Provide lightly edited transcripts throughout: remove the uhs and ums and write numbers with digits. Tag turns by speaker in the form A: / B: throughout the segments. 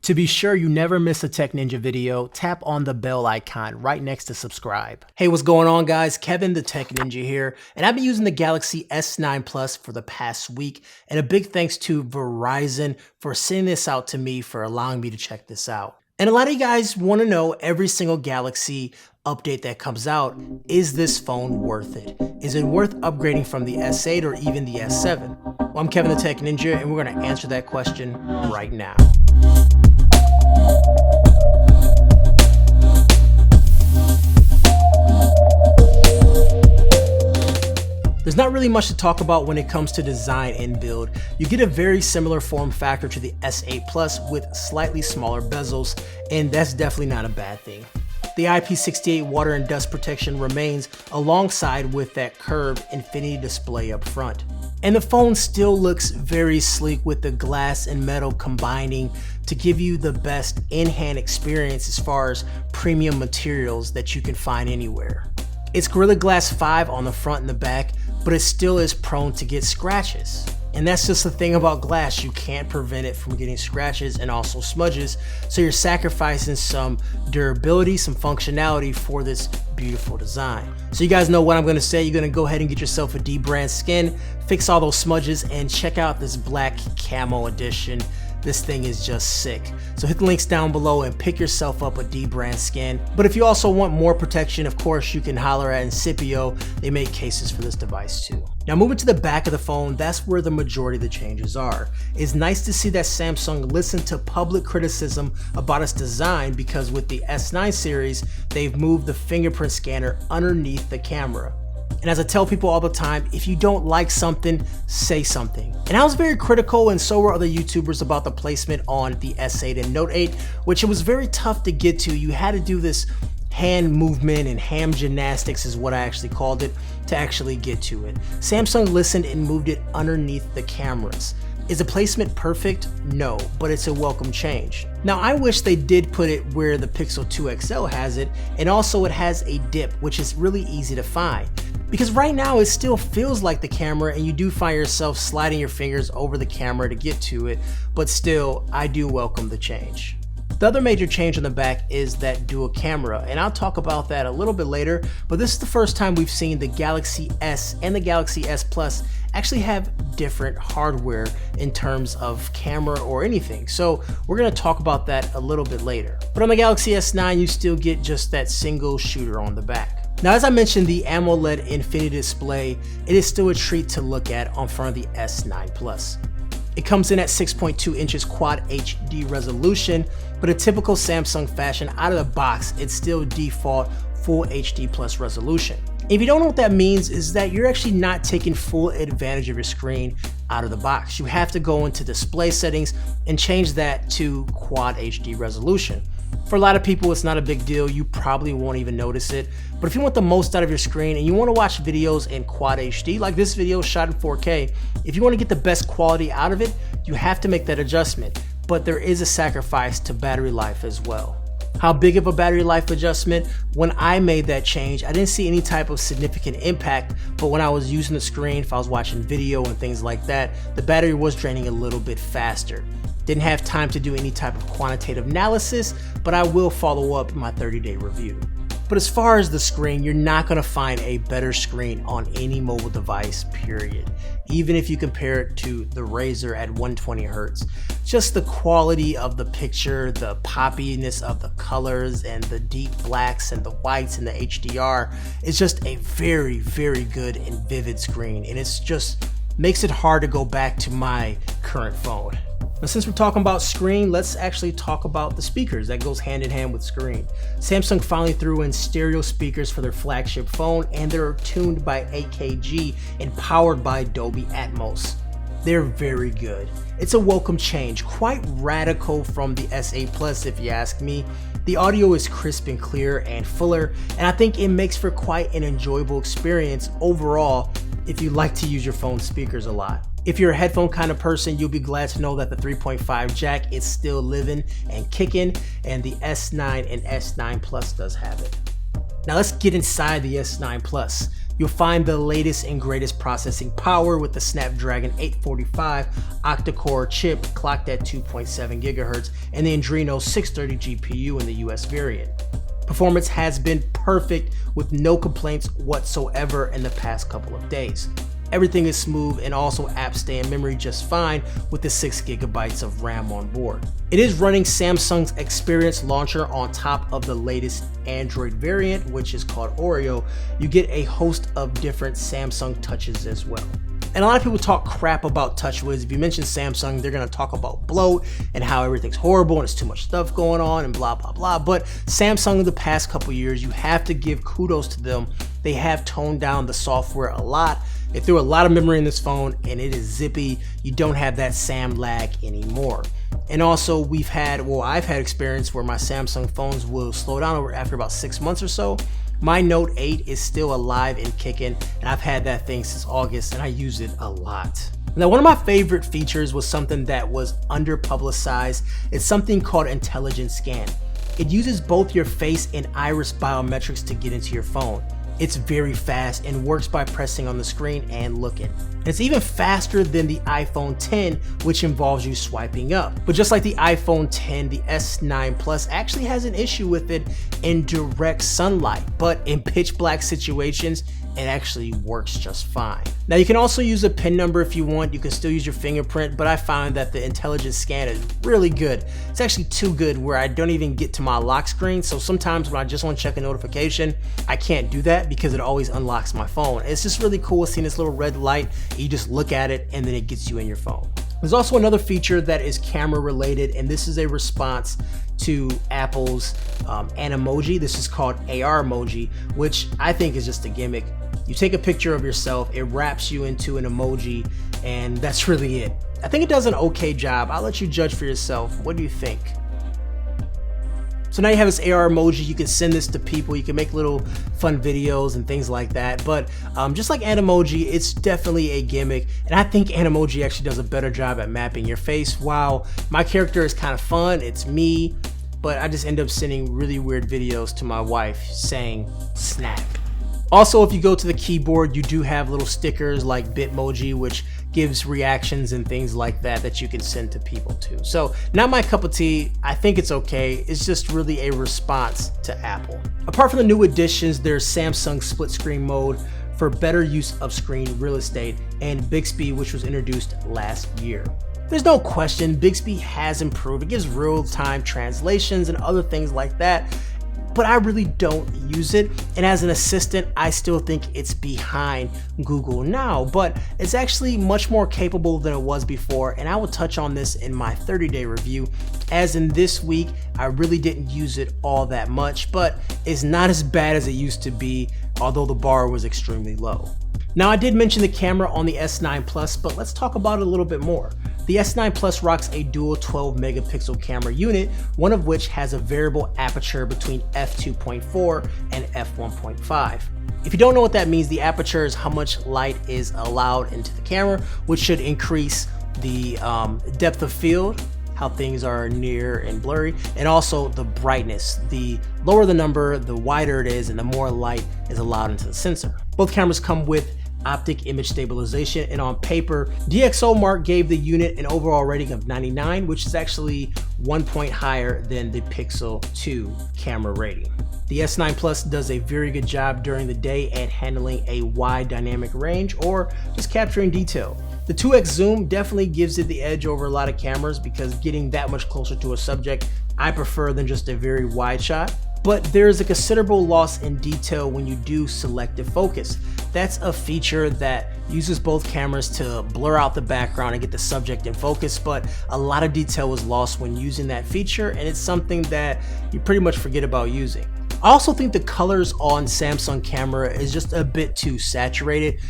A: To be sure you never miss a Tech Ninja video, tap on the bell icon right next to subscribe. Hey, what's going on guys? Kevin the Tech Ninja here, and I've been using the Galaxy S9 Plus for the past week, and a big thanks to Verizon for sending this out to me, for allowing me to check this out. And a lot of you guys want to know every single Galaxy update that comes out, is this phone worth it? Is it worth upgrading from the S8 or even the S7? Well, I'm Kevin the Tech Ninja, and we're going to answer that question right now. There's not really much to talk about when it comes to design and build. You get a very similar form factor to the S8 Plus with slightly smaller bezels, and that's definitely not a bad thing. The IP68 water and dust protection remains alongside with that curved infinity display up front. And the phone still looks very sleek with the glass and metal combining to give you the best in-hand experience as far as premium materials that you can find anywhere. It's Gorilla Glass 5 on the front and the back, but it still is prone to get scratches. And that's just the thing about glass, you can't prevent it from getting scratches and also smudges, so you're sacrificing some durability, some functionality for this beautiful design. So you guys know what I'm gonna say. You're gonna go ahead and get yourself a D-brand skin, fix all those smudges, and check out this black camo edition. This thing is just sick. So hit the links down below and pick yourself up a D-brand skin. But if you also want more protection, of course, you can holler at Incipio. They make cases for this device too. Now moving to the back of the phone, that's where the majority of the changes are. It's nice to see that Samsung listened to public criticism about its design, because with the S9 series, they've moved the fingerprint scanner underneath the camera. And as I tell people all the time, if you don't like something, say something. And I was very critical, and so were other YouTubers, about the placement on the S8 and Note 8, which it was very tough to get to. You had to do this hand movement and ham gymnastics is what I actually called it, to actually get to it. Samsung listened and moved it underneath the cameras. Is the placement perfect? No, but it's a welcome change. Now I wish they did put it where the Pixel 2 XL has it, and also it has a dip, which is really easy to find. Because right now it still feels like the camera, and you do find yourself sliding your fingers over the camera to get to it, but still, I do welcome the change. The other major change on the back is that dual camera, and I'll talk about that a little bit later, but this is the first time we've seen the Galaxy S and the Galaxy S Plus actually have different hardware in terms of camera or anything. So we're gonna talk about that a little bit later. But on the Galaxy S9, you still get just that single shooter on the back. Now, as I mentioned, the AMOLED Infinity display, it is still a treat to look at on front of the S9 Plus. It comes in at 6.2 inches Quad HD resolution, but a typical Samsung fashion, out of the box, it's still default Full HD Plus resolution. If you don't know what that means, is that you're actually not taking full advantage of your screen out of the box. You have to go into display settings and change that to Quad HD resolution. For a lot of people, it's not a big deal. You probably won't even notice it. But if you want the most out of your screen and you want to watch videos in Quad HD, like this video shot in 4K, if you want to get the best quality out of it, you have to make that adjustment. But there is a sacrifice to battery life as well. How big of a battery life adjustment? When I made that change, I didn't see any type of significant impact, but when I was using the screen, if I was watching video and things like that, the battery was draining a little bit faster. Didn't have time to do any type of quantitative analysis, but I will follow up in my 30-day review. But as far as the screen, you're not gonna find a better screen on any mobile device, period. Even if you compare it to the Razer at 120 Hz. Just the quality of the picture, the poppiness of the colors and the deep blacks and the whites and the HDR is just a very, very good and vivid screen. And it's just makes it hard to go back to my current phone. Now, since we're talking about screen, let's actually talk about the speakers. That goes hand in hand with screen. Samsung finally threw in stereo speakers for their flagship phone, and they're tuned by AKG and powered by Dolby Atmos. They're very good. It's a welcome change, quite radical from the S8 Plus if you ask me. The audio is crisp and clear and fuller, and I think it makes for quite an enjoyable experience overall if you like to use your phone speakers a lot. If you're a headphone kind of person, you'll be glad to know that the 3.5 jack is still living and kicking, and the S9 and S9 Plus does have it. Now let's get inside the S9 Plus. You'll find the latest and greatest processing power with the Snapdragon 845 octa-core chip clocked at 2.7 GHz and the Adreno 630 GPU in the US variant. Performance has been perfect with no complaints whatsoever in the past couple of days. Everything is smooth and also apps stay in memory just fine with the 6 GB of RAM on board. It is running Samsung's Experience Launcher on top of the latest Android variant, which is called Oreo. You get a host of different Samsung touches as well. And a lot of people talk crap about TouchWiz. If you mention Samsung, they're gonna talk about bloat and how everything's horrible and it's too much stuff going on and blah, blah, blah. But Samsung in the past couple years, you have to give kudos to them. They have toned down the software a lot. They threw a lot of memory in this phone and it is zippy. You don't have that SAM lag anymore. And also I've had experience where my Samsung phones will slow down after about 6 months or so. My Note 8 is still alive and kicking, and I've had that thing since August and I use it a lot. Now, one of my favorite features was something that was under publicized. It's something called Intelligent Scan. It uses both your face and iris biometrics to get into your phone. It's very fast and works by pressing on the screen and looking. And it's even faster than the iPhone 10, which involves you swiping up. But just like the iPhone 10, the S9 Plus actually has an issue with it in direct sunlight, but in pitch black situations, it actually works just fine. Now you can also use a PIN number if you want. You can still use your fingerprint, but I find that the Intelligent Scan is really good. It's actually too good where I don't even get to my lock screen. So sometimes when I just want to check a notification, I can't do that because it always unlocks my phone. It's just really cool seeing this little red light. You just look at it and then it gets you in your phone. There's also another feature that is camera related, and this is a response to Apple's Animoji. This is called AR emoji, which I think is just a gimmick. You take a picture of yourself, it wraps you into an emoji, and that's really it. I think it does an okay job. I'll let you judge for yourself. What do you think? So now you have this AR emoji. You can send this to people. You can make little fun videos and things like that. But just like Animoji, it's definitely a gimmick. And I think Animoji actually does a better job at mapping your face. Wow, my character is kind of fun. It's me, but I just end up sending really weird videos to my wife saying snap. Also, if you go to the keyboard, you do have little stickers like Bitmoji, which gives reactions and things like that you can send to people too. So not my cup of tea. I think it's okay. It's just really a response to Apple. Apart from the new additions, there's Samsung split screen mode for better use of screen real estate and Bixby, which was introduced last year. There's no question Bixby has improved. It gives real-time translations and other things like that, but I really don't use it. And as an assistant, I still think it's behind Google now, but it's actually much more capable than it was before. And I will touch on this in my 30-day review. As in this week, I really didn't use it all that much, but it's not as bad as it used to be, although the bar was extremely low. Now, I did mention the camera on the S9 Plus, but let's talk about it a little bit more. The S9 Plus rocks a dual 12 megapixel camera unit, one of which has a variable aperture between f2.4 and f1.5. If you don't know what that means, the aperture is how much light is allowed into the camera, which should increase the depth of field, how things are near and blurry, and also the brightness. The lower the number, the wider it is, and the more light is allowed into the sensor. Both cameras come with optic image stabilization, and on paper, DxOMark gave the unit an overall rating of 99, which is actually 1 point higher than the Pixel 2 camera rating. The S9 Plus does a very good job during the day at handling a wide dynamic range or just capturing detail. The 2x zoom definitely gives it the edge over a lot of cameras because getting that much closer to a subject I prefer than just a very wide shot. But there is a considerable loss in detail when you do selective focus. That's a feature that uses both cameras to blur out the background and get the subject in focus, but a lot of detail was lost when using that feature, and it's something that you pretty much forget about using. I also think the colors on Samsung camera is just a bit too saturated.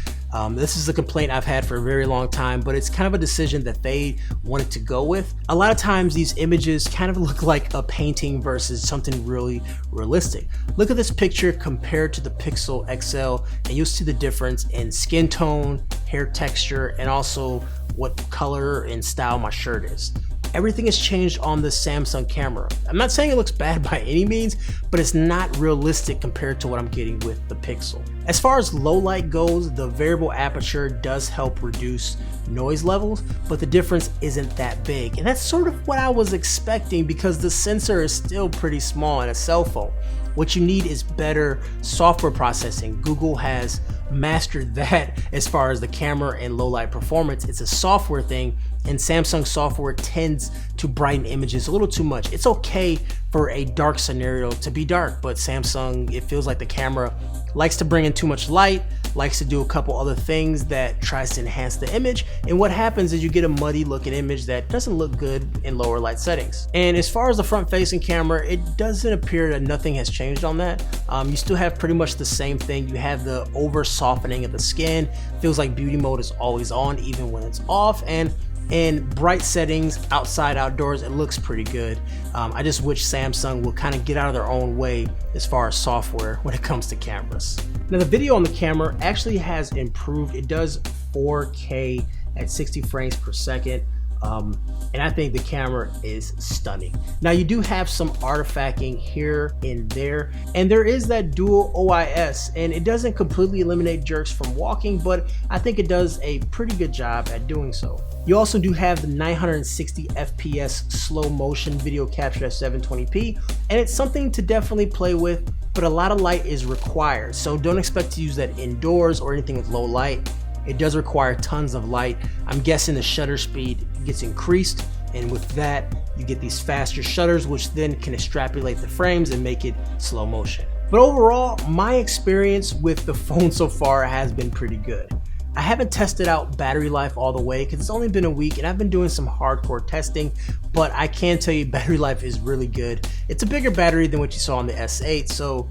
A: This is a complaint I've had for a very long time, but it's kind of a decision that they wanted to go with. A lot of times these images kind of look like a painting versus something really realistic. Look at this picture compared to the Pixel XL, and you'll see the difference in skin tone, hair texture, and also what color and style my shirt is. everything has changed on the Samsung camera. I'm not saying it looks bad by any means, but it's not realistic compared to what I'm getting with the Pixel. As far as low light goes, the variable aperture does help reduce noise levels, but the difference isn't that big. And that's sort of what I was expecting because the sensor is still pretty small in a cell phone. What you need is better software processing. Google has mastered that as far as the camera and low light performance. It's a software thing, and Samsung software tends to brighten images a little too much. It's okay for a dark scenario to be dark, but Samsung, it feels like the camera likes to bring in too much light, likes to do a couple other things that tries to enhance the image, and what happens is you get a muddy looking image that doesn't look good in lower light settings. And as far as the front facing camera, it doesn't appear that nothing has changed on that. You still have pretty much the same thing. You have the over softening of the skin, feels like beauty mode is always on even when it's off, and in bright settings, outside, outdoors, it looks pretty good. I just wish Samsung will kind of get out of their own way as far as software when it comes to cameras. Now the video on the camera actually has improved. It does 4K at 60 frames per second. And I think the camera is stunning. Now you do have some artifacting here and there, and there is that dual OIS, and it doesn't completely eliminate jerks from walking, but I think it does a pretty good job at doing so. You also do have the 960 FPS slow motion video capture at 720p, and it's something to definitely play with, but a lot of light is required. So don't expect to use that indoors or anything with low light. It does require tons of light. I'm guessing the shutter speed gets increased, and with that, you get these faster shutters, which then can extrapolate the frames and make it slow motion. But overall, my experience with the phone so far has been pretty good. I haven't tested out battery life all the way because it's only been a week and I've been doing some hardcore testing, but I can tell you battery life is really good. It's a bigger battery than what you saw on the S8, so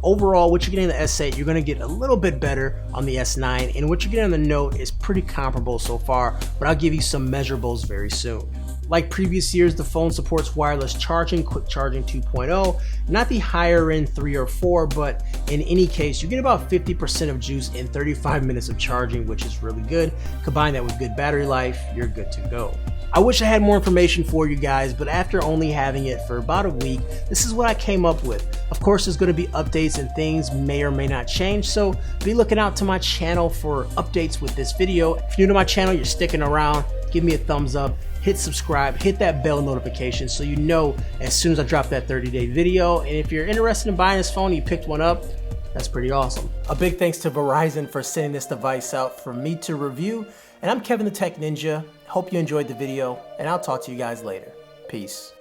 A: overall what you're getting on the S8, you're going to get a little bit better on the S9, and what you're getting on the Note is pretty comparable so far, but I'll give you some measurables very soon. Like previous years, the phone supports wireless charging, quick charging 2.0, not the higher end 3 or 4, but in any case, you get about 50% of juice in 35 minutes of charging, which is really good. Combine that with good battery life, you're good to go. I wish I had more information for you guys, but after only having it for about a week, this is what I came up with. Of course, there's going to be updates and things may or may not change, so be looking out to my channel for updates with this video. If you're new to my channel, you're sticking around, give me a thumbs up, hit subscribe, hit that bell notification so you know as soon as I drop that 30-day video. And if you're interested in buying this phone and you picked one up, that's pretty awesome. A big thanks to Verizon for sending this device out for me to review. And I'm Kevin the Tech Ninja. Hope you enjoyed the video, and I'll talk to you guys later. Peace.